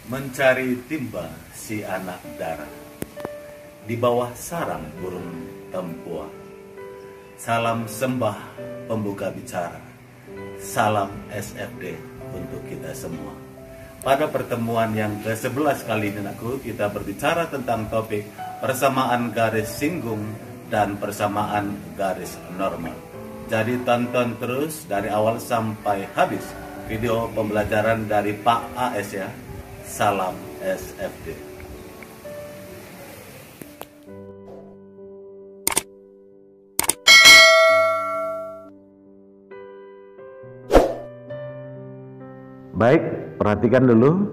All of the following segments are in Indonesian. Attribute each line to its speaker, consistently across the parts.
Speaker 1: Mencari timba si anak dara di bawah sarang burung tempua. Salam sembah pembuka bicara. Salam SFD untuk kita semua. Pada pertemuan yang ke-11 kali ini kita berbicara tentang topik persamaan garis singgung dan persamaan garis normal. Jadi tonton terus dari awal sampai habis video pembelajaran dari Pak AS ya. Salam SFD. Baik, perhatikan dulu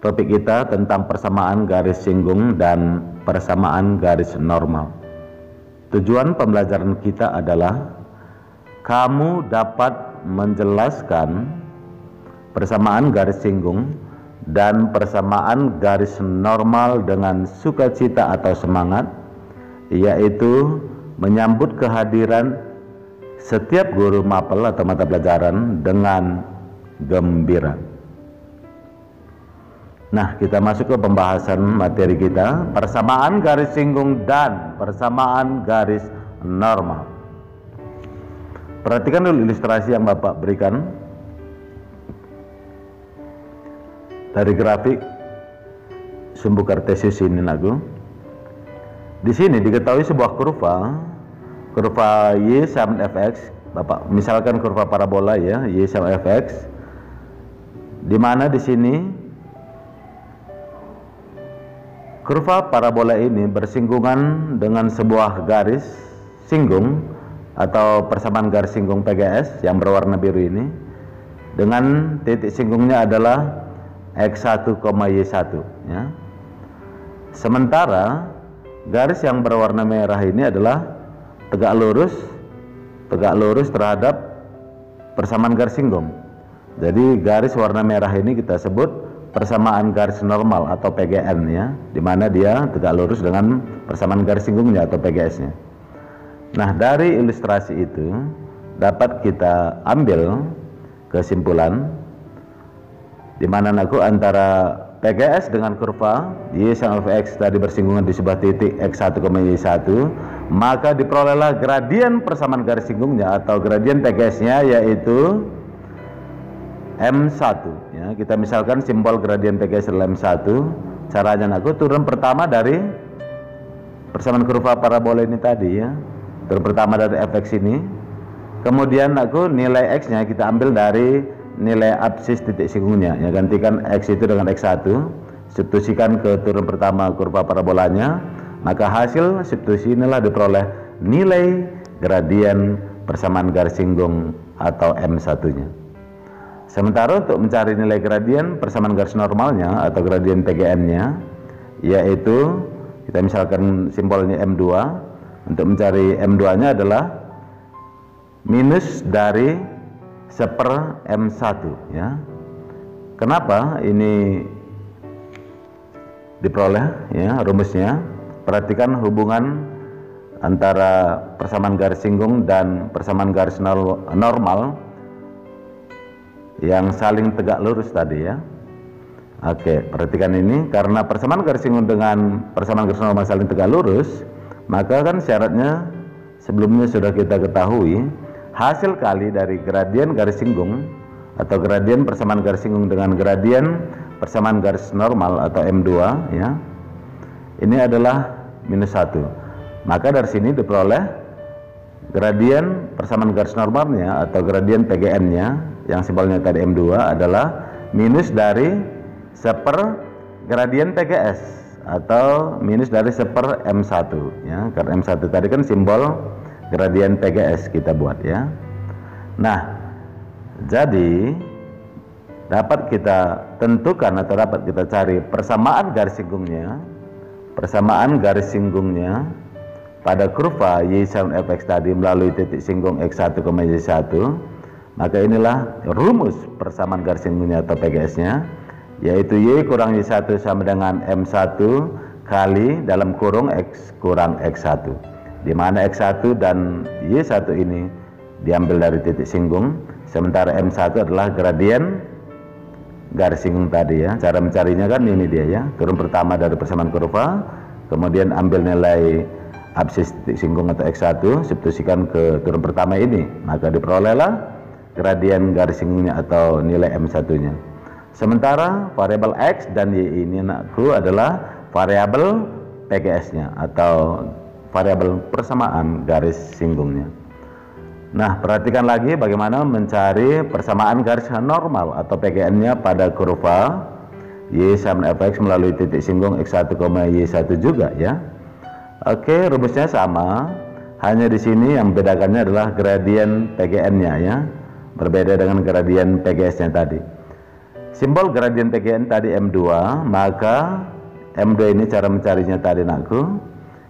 Speaker 1: topik kita tentang persamaan garis singgung dan persamaan garis normal. Tujuan pembelajaran kita adalah kamu dapat menjelaskan persamaan garis singgung dan persamaan garis normal dengan sukacita atau semangat, yaitu menyambut kehadiran setiap guru mapel atau mata pelajaran dengan gembira. Nah, kita masuk ke pembahasan materi kita, persamaan garis singgung dan persamaan garis normal. Perhatikan dulu ilustrasi yang Bapak berikan dari grafik sumbu kartesius ini Di sini diketahui sebuah kurva y sama fx. Bapak misalkan kurva parabola ya, y sama fx, di mana di sini kurva parabola ini bersinggungan dengan sebuah garis singgung atau persamaan garis singgung PGS yang berwarna biru ini, dengan titik singgungnya adalah X1, Y1 ya. Sementara garis yang berwarna merah ini adalah tegak lurus terhadap persamaan garis singgung. Jadi garis warna merah ini kita sebut persamaan garis normal atau PGN ya, dimana dia tegak lurus dengan persamaan garis singgungnya atau PGS-nya. Nah, dari ilustrasi itu dapat kita ambil kesimpulan di mana antara PGS dengan kurva Y sama Fx tadi bersinggungan di sebuah titik X1, Y1, maka diperolehlah gradien persamaan garis singgungnya atau gradien PGS-nya yaitu M1 ya. Kita misalkan simbol gradien PGS adalah M1. Caranya turun pertama dari persamaan kurva parabola ini tadi ya. Turun pertama dari Fx ini. Kemudian nilai X-nya kita ambil dari nilai absis titik singgungnya ya, gantikan X itu dengan X1, substitusikan ke turun pertama kurva parabolanya, maka hasil substitusi inilah diperoleh nilai gradien persamaan garis singgung atau M1 nya. Sementara untuk mencari nilai gradien persamaan garis normalnya atau gradien PGN nya, yaitu kita misalkan simbolnya M2, untuk mencari M2 nya adalah minus dari seper M1 ya. Kenapa ini diperoleh ya rumusnya? Perhatikan hubungan antara persamaan garis singgung dan persamaan garis normal yang saling tegak lurus tadi ya. Oke, perhatikan ini, karena persamaan garis singgung dengan persamaan garis normal saling tegak lurus, maka kan syaratnya sebelumnya sudah kita ketahui, hasil kali dari gradien garis singgung atau gradien persamaan garis singgung dengan gradien persamaan garis normal atau M2 ya, ini adalah minus 1. Maka dari sini diperoleh gradien persamaan garis normalnya atau gradien PGN nya yang simbolnya tadi M2 adalah minus dari seper gradien PGS atau minus dari seper M1 ya, karena M1 tadi kan simbol gradien PGS kita buat ya. Nah, jadi dapat kita tentukan atau dapat kita cari persamaan garis singgungnya pada kurva Y sama Fx tadi melalui titik singgung X1, Y1. Maka inilah rumus persamaan garis singgungnya atau PGS nya, yaitu Y kurang Y1 sama dengan M1 kali dalam kurung X kurang X1, di mana X1 dan Y1 ini diambil dari titik singgung, sementara M1 adalah gradien garis singgung tadi ya. Cara mencarinya kan ini dia ya, turun pertama dari persamaan kurva, kemudian ambil nilai absis titik singgung atau X1, substitusikan ke turun pertama ini, maka diperolehlah gradien garis singgungnya atau nilai M1-nya. Sementara variabel X dan Y ini anakku adalah variabel PGS-nya atau variabel persamaan garis singgungnya. Nah, perhatikan lagi bagaimana mencari persamaan garis normal atau PGN-nya pada kurva Y sama fx melalui titik singgung X1, Y1 juga ya. Oke, rumusnya sama, hanya di sini yang membedakannya adalah gradien PGN-nya ya, berbeda dengan gradien PGS-nya tadi. Simbol gradien PGN tadi M2, maka M2 ini cara mencarinya tadi nakku.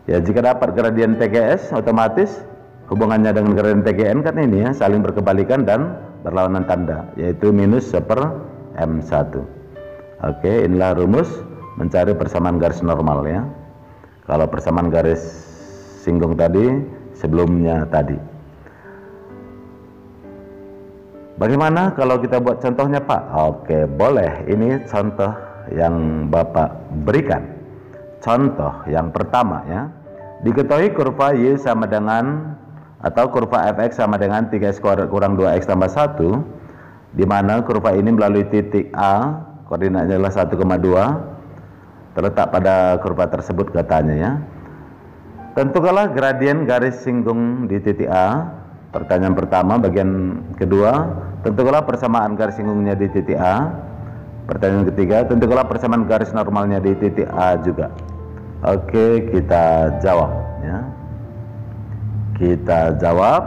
Speaker 1: Ya, jika dapat gradien PGS, otomatis hubungannya dengan gradien PGN kan ini ya, saling berkebalikan dan berlawanan tanda, yaitu minus 1/M1. Oke, inilah rumus mencari persamaan garis normal ya. Kalau persamaan garis singgung tadi sebelumnya tadi. Bagaimana kalau kita buat contohnya Pak? Oke, boleh. Ini contoh yang Bapak berikan. Contoh yang pertama ya. Diketahui kurva Y sama dengan atau kurva fx sama dengan 3x kurang 2x tambah 1, di mana kurva ini melalui titik A, koordinatnya adalah 1,2, terletak pada kurva tersebut katanya ya. Tentukanlah gradien garis singgung di titik A. Pertanyaan pertama, bagian kedua, tentukanlah persamaan garis singgungnya di titik A. Pertanyaan ketiga, tentukanlah persamaan garis normalnya di titik A juga. Oke, kita jawab ya. Kita jawab.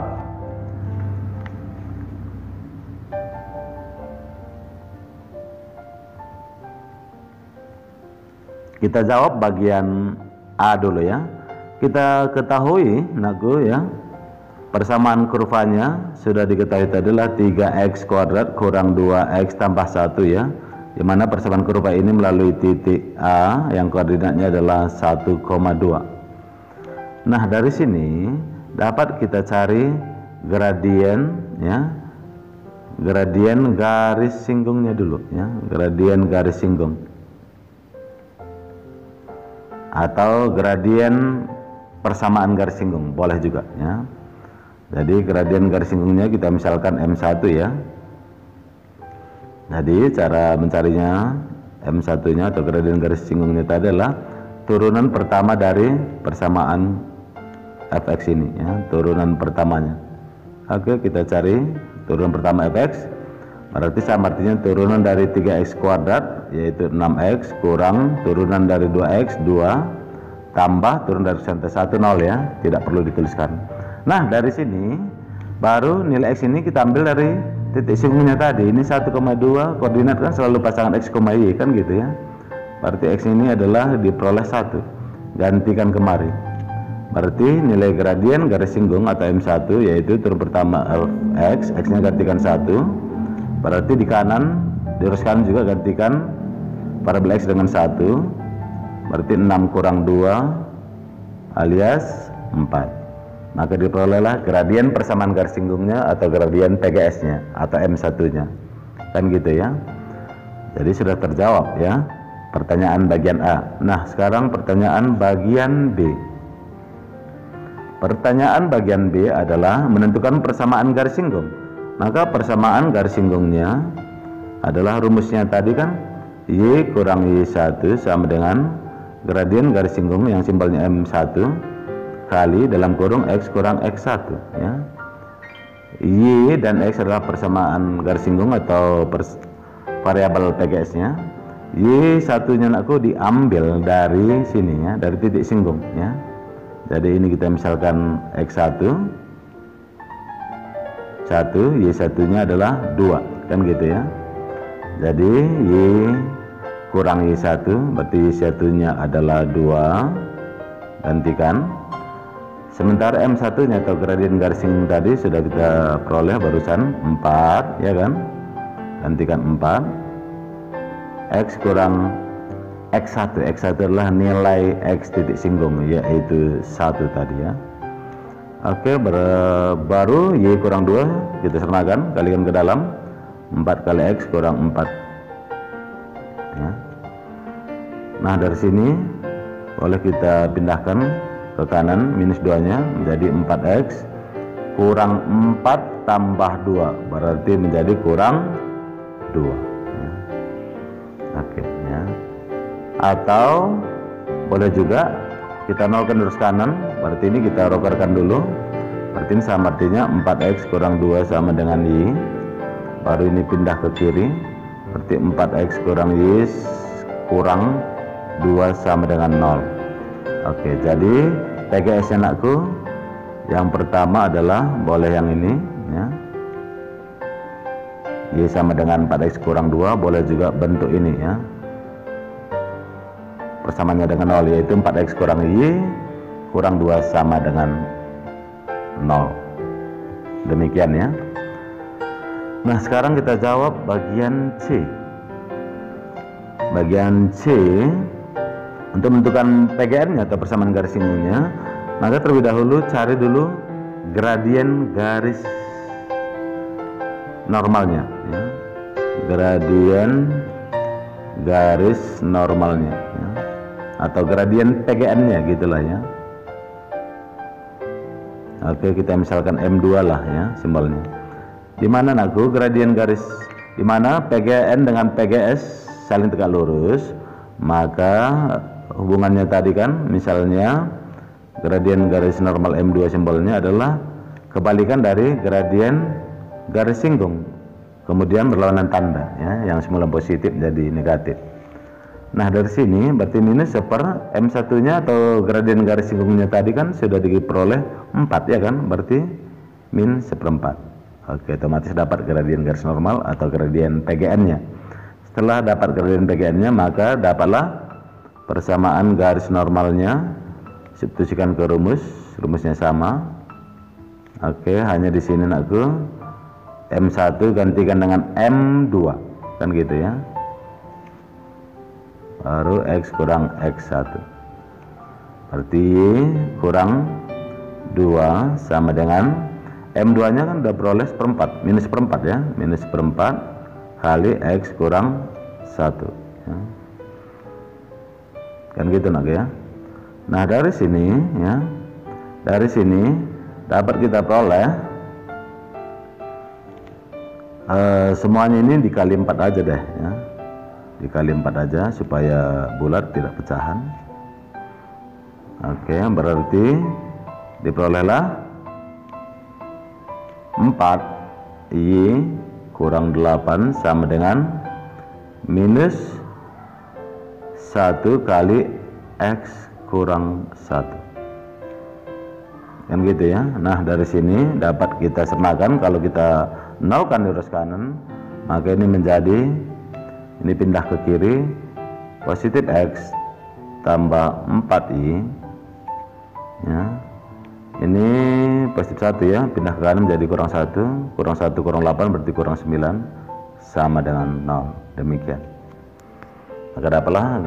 Speaker 1: Kita jawab bagian A dulu ya. Kita ketahui nakku ya, persamaan kurvanya sudah diketahui tadi adalah 3x kuadrat kurang 2x tambah 1 ya, dimana persamaan kurva ini melalui titik A yang koordinatnya adalah 1,2. Nah, dari sini dapat kita cari gradien ya, gradien garis singgungnya dulu ya, gradien garis singgung atau gradien persamaan garis singgung boleh juga ya. Jadi gradien garis singgungnya kita misalkan M1 ya. Jadi cara mencarinya M1-nya atau gradien garis singgungnya tadi adalah turunan pertama dari persamaan fx ini ya, turunan pertamanya. Oke, kita cari turunan pertama fx, berarti sama artinya turunan dari 3x kuadrat yaitu 6x kurang turunan dari 2x 2 tambah turun dari 1 0 ya, tidak perlu dituliskan. Nah, dari sini baru nilai x ini kita ambil dari titik singgungnya tadi. Ini 1,2, koordinat kan selalu pasangan x, y kan gitu ya. Berarti x ini adalah diperoleh 1, gantikan kemari. Berarti nilai gradien garis singgung atau M1 yaitu turun pertama x, x-nya gantikan 1. Berarti di kanan diuruskan juga gantikan variabel x dengan 1. Berarti 6 kurang 2 alias 4. Maka diperolehlah gradien persamaan garis singgungnya atau gradien PGS-nya atau M1-nya. Kan gitu ya. Jadi sudah terjawab ya pertanyaan bagian A. Nah, sekarang pertanyaan bagian B. Pertanyaan bagian B adalah menentukan persamaan garis singgung. Maka persamaan garis singgungnya adalah rumusnya tadi kan Y kurang Y1 sama dengan gradien garis singgung yang simbolnya M1 kali dalam kurung X kurang X1 ya. Y dan X adalah persamaan garis singgung atau variabel PGS-nya. Y1-nya aku diambil dari sini ya, dari titik singgung ya. Jadi ini kita misalkan X1 1, Y1-nya adalah 2 kan gitu ya. Jadi Y kurang Y1 berarti Y1-nya adalah 2, gantikan. Sementara M1-nya atau gradien garis singgung tadi sudah kita peroleh barusan 4 ya kan, gantikan 4. X kurang X1, X1 adalah nilai X titik singgung yaitu 1 tadi ya. Oke, baru Y kurang 2 kita sernakan, kalikan ke dalam 4 kali X kurang 4 ya. Nah dari sini boleh kita pindahkan ke kanan, minus 2 nya menjadi 4x kurang 4 tambah 2 berarti menjadi kurang 2 ya. Oke ya. Atau boleh juga kita nolkan lurus kanan, berarti ini kita rokerkan dulu, berarti ini sama artinya 4x kurang 2 sama dengan y, baru ini pindah ke kiri, berarti 4x kurang y kurang 2 sama dengan 0. Oke, jadi PGS anakku yang pertama adalah boleh yang ini ya, y sama dengan 4x kurang 2, boleh juga bentuk ini ya, persamaannya dengan 0, yaitu 4x kurang y kurang 2 sama dengan 0. Demikian ya. Nah sekarang kita jawab bagian C. Bagian C, untuk menentukan PGN nya atau persamaan garis singgungnya, maka terlebih dahulu cari dulu gradien garis normalnya ya. Gradien garis normalnya ya, atau gradien PGN nya gitulah ya. Oke, kita misalkan M2 lah ya simbolnya. Dimana aku gradien garis, dimana PGN dengan PGS saling tegak lurus, maka hubungannya tadi kan misalnya gradien garis normal M2 simbolnya adalah kebalikan dari gradien garis singgung, kemudian berlawanan tanda ya, yang semula positif jadi negatif. Nah dari sini berarti minus seper M1 nya atau gradien garis singgungnya tadi kan sudah diperoleh 4 ya kan, berarti min seperempat. Oke, otomatis dapat gradien garis normal atau gradien PGN nya. Setelah dapat gradien PGN nya, maka dapatlah persamaan garis normalnya, substitusikan ke rumus, rumusnya sama. Oke, hanya di sini nakku M1 gantikan dengan M2 kan gitu ya, baru X kurang X1 berarti Y kurang 2 sama dengan M2 nya kan udah peroleh seperempat, minus seperempat ya, minus seperempat kali X kurang 1 ya. Kan gitu nak ya. Nah dari sini ya, dari sini dapat kita peroleh semuanya ini dikali 4 aja deh ya, dikali 4 aja supaya bulat tidak pecahan. Oke, berarti diperolehlah 4 Y kurang 8 sama dengan minus 1 kali X kurang 1 kan gitu ya. Nah dari sini dapat kita semakan, kalau kita nolkan lurus kanan, maka ini menjadi, ini pindah ke kiri, positif X tambah 4Y ya, ini positif 1 ya, pindah ke kanan menjadi kurang 1, kurang 1 kurang 8 berarti kurang 9 sama dengan 0. Demikian, maka dapatlah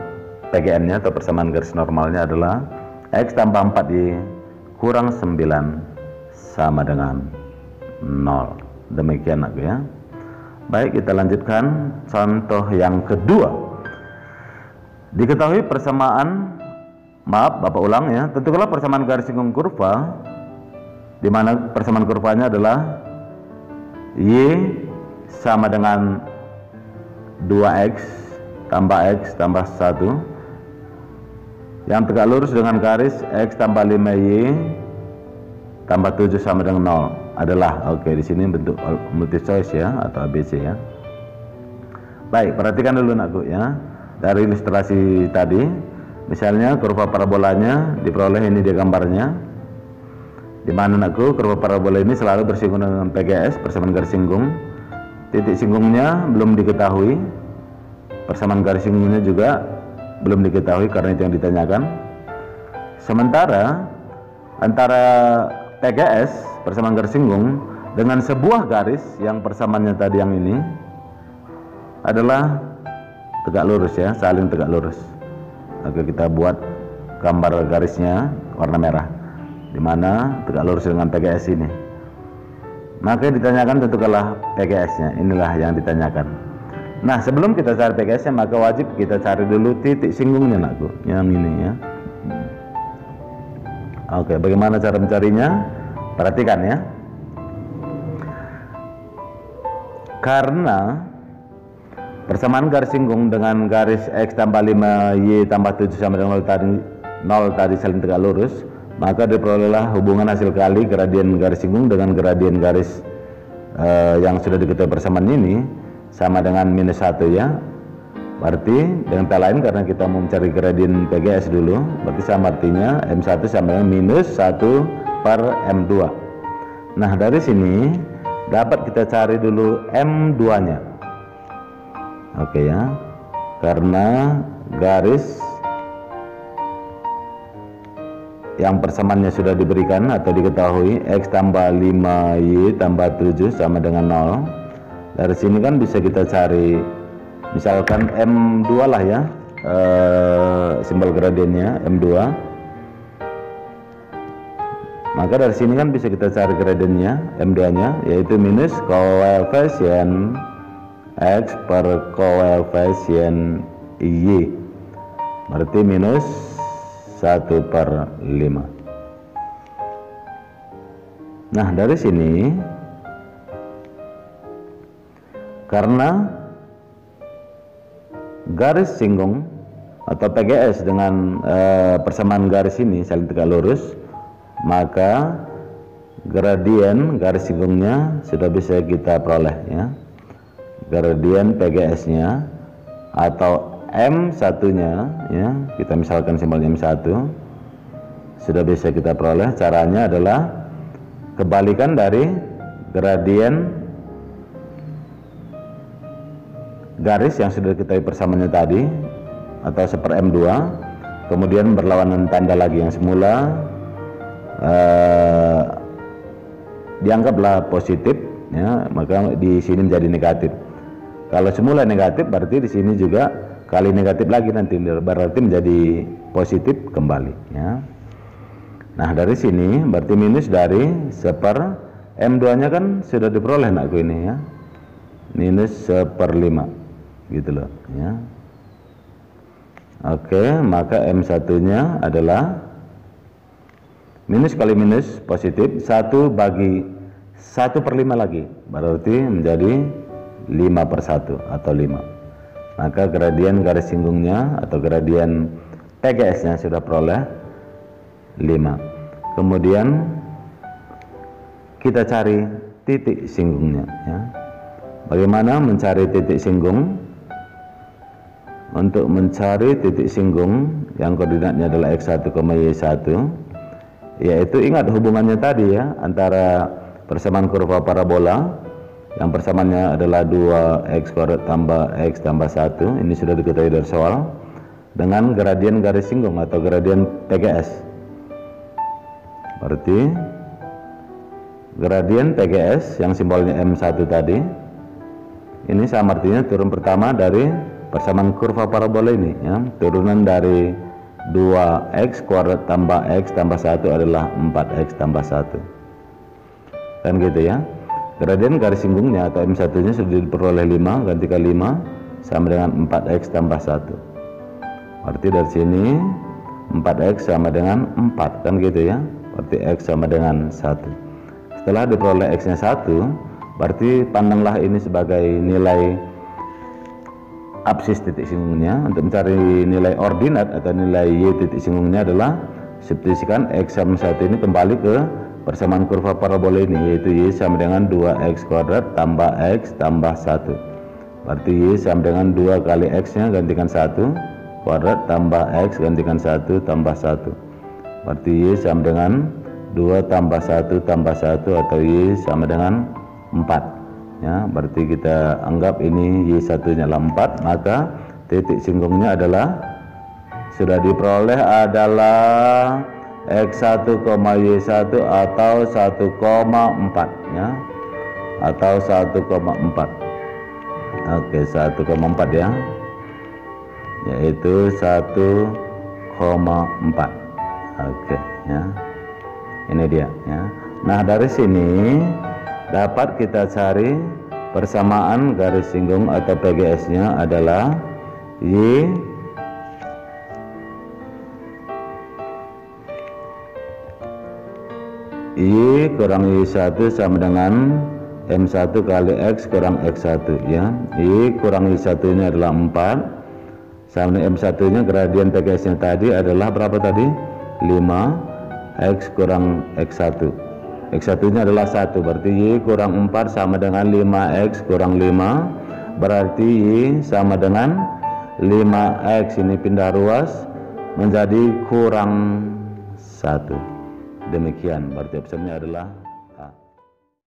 Speaker 1: PGN nya atau persamaan garis normalnya adalah X tambah 4Y kurang 9 sama dengan 0. Demikian aku ya. Baik, kita lanjutkan contoh yang kedua. Diketahui persamaan, maaf Bapak ulang ya, tentukanlah persamaan garis singgung kurva, di mana persamaan kurvanya adalah Y sama dengan 2X tambah X tambah 1 yang tegak lurus dengan garis X tambah 5Y tambah 7 sama dengan 0 adalah, oke, di sini bentuk multi choice ya atau ABC ya. Baik, perhatikan dulu nakku ya, dari ilustrasi tadi misalnya kurva parabolanya diperoleh ini dia gambarnya, di mana nakku kurva parabola ini selalu bersinggung dengan PGS, persamaan garis singgung. Titik singgungnya belum diketahui, persamaan garis singgungnya juga belum diketahui karena itu yang ditanyakan. Sementara antara PGS, persamaan garis singgung, dengan sebuah garis yang persamaannya tadi yang ini adalah tegak lurus ya, saling tegak lurus. Oke, kita buat gambar garisnya warna merah, di mana tegak lurus dengan PGS ini. Maka ditanyakan tentukanlah PGS nya, inilah yang ditanyakan. Nah, sebelum kita cari PGS-nya maka wajib kita cari dulu titik singgungnya, nakku, yang ini ya. Oke, bagaimana cara mencarinya? Perhatikan ya. Karena persamaan garis singgung dengan garis X tambah 5Y tambah 7 sama dengan 0 tadi saling tegak lurus, maka diperolehlah hubungan hasil kali gradien garis singgung dengan gradien garis yang sudah diketahui persamaan ini sama dengan -1 ya. Berarti dengan kata lain, karena kita mau mencari gradien PGS dulu, berarti sama artinya M1 sama dengan -1 per M2. Nah, dari sini dapat kita cari dulu M2 nya. Oke ya, karena garis yang persamaannya sudah diberikan atau diketahui, X tambah 5Y tambah 7 sama dengan 0. Dari sini kan bisa kita cari misalkan M2 lah ya, simbol gradiennya M2. Maka dari sini kan bisa kita cari gradiennya M2 nya, yaitu minus koefisien X per koefisien Y, berarti minus 1/5. Nah, dari sini karena garis singgung atau PGS dengan persamaan garis ini saling tegak lurus, maka gradien garis singgungnya sudah bisa kita peroleh ya. Gradien PGS-nya atau M1-nya ya, kita misalkan simbolnya M1, sudah bisa kita peroleh. Caranya adalah kebalikan dari gradien garis yang sudah kita persamaannya tadi atau 1/M2, kemudian berlawanan tanda lagi. Yang semula dianggaplah positif ya, maka di sini menjadi negatif. Kalau semula negatif, berarti di sini juga kali negatif lagi, nanti berarti menjadi positif kembali ya. Nah, dari sini berarti minus dari 1/M2 nya kan sudah diperoleh, nakku, ini ya, minus 1/5 gitu loh ya. Oke, maka M1 nya adalah minus kali minus positif, 1 bagi 1/5 lagi, berarti menjadi 5/1 atau 5. Maka gradien garis singgungnya atau gradien PGS nya sudah peroleh 5. Kemudian kita cari titik singgungnya ya. Bagaimana mencari titik singgung? Untuk mencari titik singgung yang koordinatnya adalah X1, Y1, yaitu ingat hubungannya tadi ya, antara persamaan kurva parabola yang persamaannya adalah 2x kuadrat tambah x tambah 1, ini sudah diketahui dari soal, dengan gradien garis singgung atau gradien PGS. Berarti gradien PGS yang simbolnya M1 tadi, ini sama artinya turun pertama dari persamaan kurva parabola ini ya, turunan dari 2x kuadrat tambah x tambah 1 adalah 4x tambah 1 kan gitu ya. Gradien garis singgungnya atau M1 nya sudah diperoleh 5, gantikan 5 sama dengan 4x tambah 1, berarti dari sini 4x sama dengan 4 kan gitu ya, berarti x sama dengan 1. Setelah diperoleh x nya 1, berarti pandanglah ini sebagai nilai absis titik singgungnya. Untuk mencari nilai ordinat atau nilai y titik singgungnya adalah substitusikan x sama 1 ini kembali ke persamaan kurva parabola ini, yaitu y sama dengan 2x kuadrat tambah x tambah 1, berarti y sama dengan 2 kali x nya gantikan 1 kuadrat tambah x gantikan 1 tambah 1, berarti y sama dengan 2 tambah 1 tambah 1 atau y sama dengan 4 ya. Berarti kita anggap ini y1 nya adalah 4, maka titik singgungnya adalah sudah diperoleh adalah X1, Y1 atau 1,4 ya, atau 1,4. Oke, 1,4 ya, yaitu 1,4. Oke ya, ini dia ya. Nah, dari sini dapat kita cari Persamaan garis singgung atau PGS-nya adalah Y kurang Y1 sama dengan M1 kali X kurang X1 ya. Y kurang Y1 nya adalah 4 sama dengan M1 nya gradien PGS nya tadi adalah berapa tadi? 5 X kurang X1. X1 nya adalah 1, berarti Y kurang 4 sama dengan 5X kurang 5, berarti Y sama dengan 5X, ini pindah ruas menjadi kurang 1. Demikian, berarti opsinya adalah